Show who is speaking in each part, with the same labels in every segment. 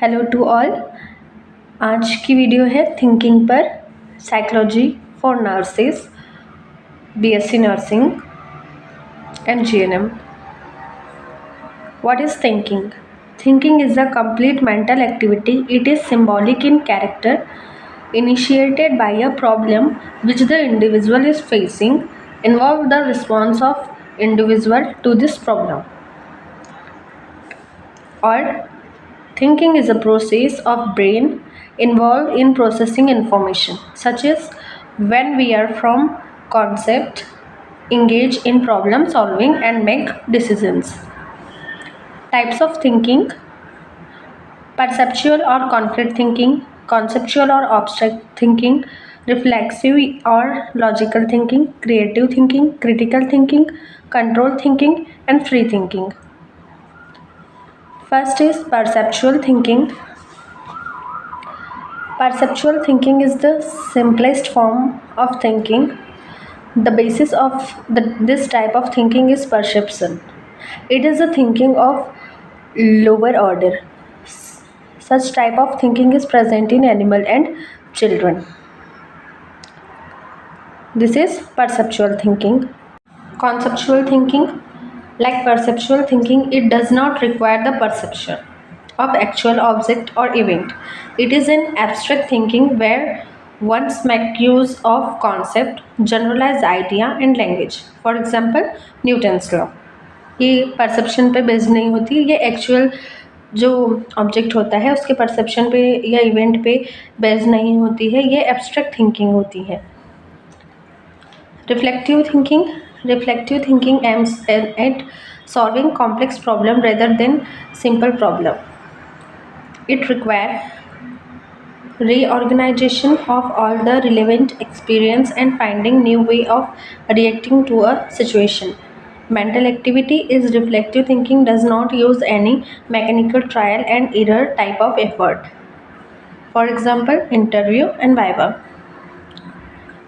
Speaker 1: Hello to all. आज की video है थिंकिंग पर, psychology for nurses, BSc nursing and GNM. What is thinking? Thinking is a complete mental activity. It is symbolic in character, initiated by a problem which the individual is facing, involve the response of individual to this problem. Or thinking is a process of brain involved in processing information, such as when we are from concept, engage in problem solving and make decisions. Types of thinking: perceptual or concrete thinking, conceptual or abstract thinking, reflexive or logical thinking, creative thinking, critical thinking, control thinking and free thinking. First is perceptual thinking. Perceptual thinking is the simplest form of thinking. The basis of this type of thinking is perception. It is the thinking of lower order. Such type of thinking is present in animal and children. This is perceptual thinking. Conceptual thinking. Like perceptual thinking, it does not require the perception of actual object or event. It is an abstract thinking where one makes use of concept, generalized idea and language. For example, Newton's law. ये perception पे based नहीं होती, ये actual जो object होता है उसके perception पे या इवेंट पे बेस्ड नहीं होती है, ये एब्स्ट्रैक्ट थिंकिंग होती है. Reflective thinking. Reflective thinking aims at solving complex problem rather than simple problem. It requires reorganization of all the relevant experience and finding new way of reacting to a situation. Mental activity is reflective thinking does not use any mechanical trial and error type of effort. For example, interview and viva.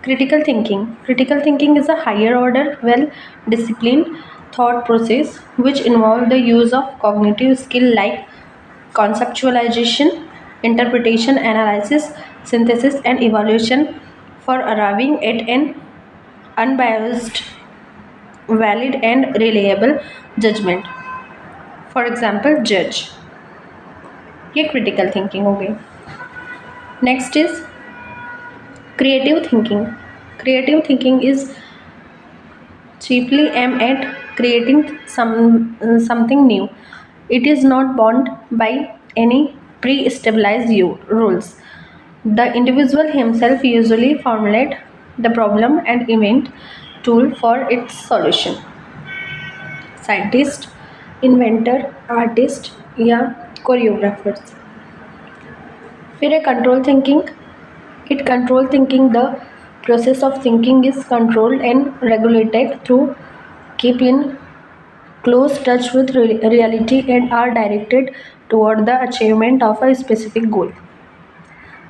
Speaker 1: Critical thinking. Critical thinking is a higher order, well-disciplined thought process which involves the use of cognitive skill like conceptualization, interpretation, analysis, synthesis, and evaluation for arriving at an unbiased, valid, and reliable judgment. For example, judge. ये critical thinking हो गई. Next is creative thinking. Creative thinking is chiefly aimed at creating something new. It is not bound by any pre-established rules. The individual himself usually formulate the problem and invent tool for its solution. Scientist, inventor, artist या choreographers. फिर है control thinking. In control thinking, the process of thinking is controlled and regulated through keep in close touch with reality and are directed toward the achievement of a specific goal.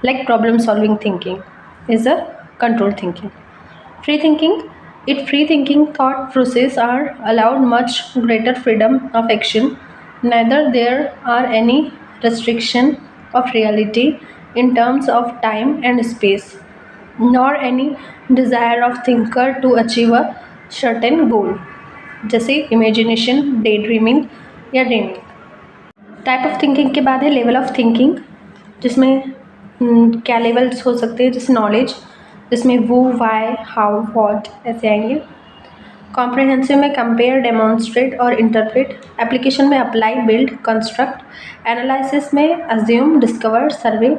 Speaker 1: Like problem solving thinking is a control thinking. Free thinking. In free thinking, thought process are allowed much greater freedom of action. Neither there are any restriction of reality in terms of time and space, nor any desire of thinker to achieve a certain goal, जैसे imagination, day dreaming या dreaming. Type of thinking के बाद है level of thinking, जिसमें क्या levels हो सकते हैं, जैसे नॉलेज, जिसमें वो, वाई, हाउ, व्हाट ऐसे आएंगे. कॉम्प्रिहेंसिव में कंपेयर, डेमोन्स्ट्रेट और इंटरप्रेट. एप्लीकेशन में अप्लाई, बिल्ड, कंस्ट्रक्ट. एनालिसिस में अज्यूम, डिस्कवर, सर्वे.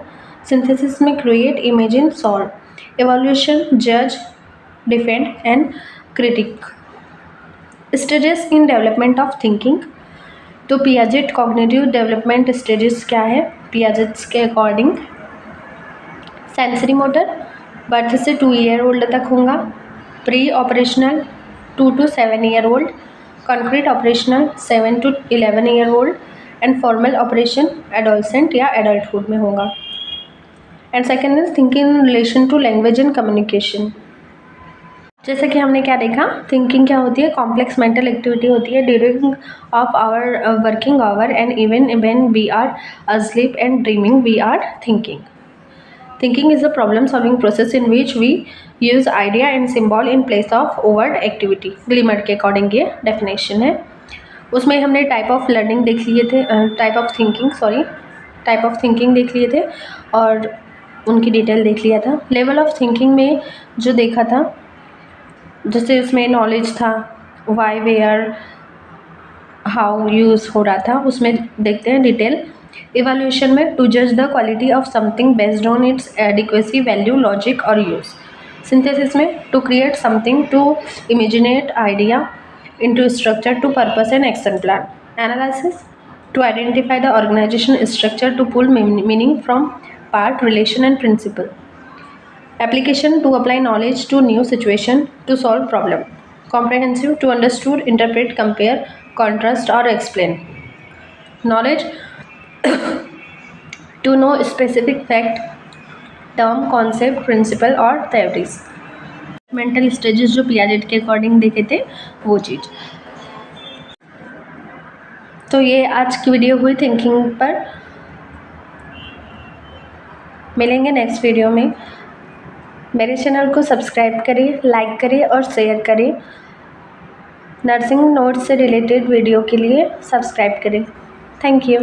Speaker 1: सिंथेसिस में क्रिएट, इमेजिन, सॉल्व. एवोल्यूशन, जज, defend and critic. Stages in development of thinking. तो पियाजेट कॉग्निटिव डेवलपमेंट स्टेजेस क्या है पियाजेट्स के अकॉर्डिंग? सेंसरी मोटर बर्थ से 2 ईयर ओल्ड तक होगा. Pre operational 2 to 7 year old. Concrete operational 7 to 11 year old. And formal operation adolescent या adulthood में होगा. And second is thinking in relation to language and communication. जैसे कि हमने क्या देखा, थिंकिंग क्या होती है, कॉम्प्लेक्स मेंटल एक्टिविटी होती है during of our working hour and even when we are asleep and dreaming we are thinking. Thinking is a problem solving process in which we use idea and symbol in place of overt activity. Glimmer के according ये definition है. उसमें हमने type of learning देख लिए थे, type of thinking देख लिए थे और उनकी डिटेल देख लिया था. लेवल ऑफ थिंकिंग में जो देखा था, जैसे उसमें नॉलेज था, वाई वेयर हाउ यूज़ हो रहा था, उसमें देखते हैं डिटेल. इवैल्यूएशन में टू जज the quality of something based on its adequacy, value, logic और यूज़. सिंथेसिस में to create something, to imaginate idea into structure, to purpose and action plan. Analysis to identify the organization structure, to pull meaning from part, relation and principle. Application to apply knowledge to new situation to solve problem. Comprehensive to understood, interpret, compare, contrast or explain. Knowledge to know specific fact, term, concept, principle or theories. Mental stages जो Piaget के according देखे थे वो चीज़. तो ये आज की video हुई थिंकिंग पर. मिलेंगे नेक्स्ट वीडियो में. मेरे चैनल को सब्सक्राइब करिए, लाइक करिए और शेयर करिए. नर्सिंग नोट्स से रिलेटेड वीडियो के लिए सब्सक्राइब करें. Thank you.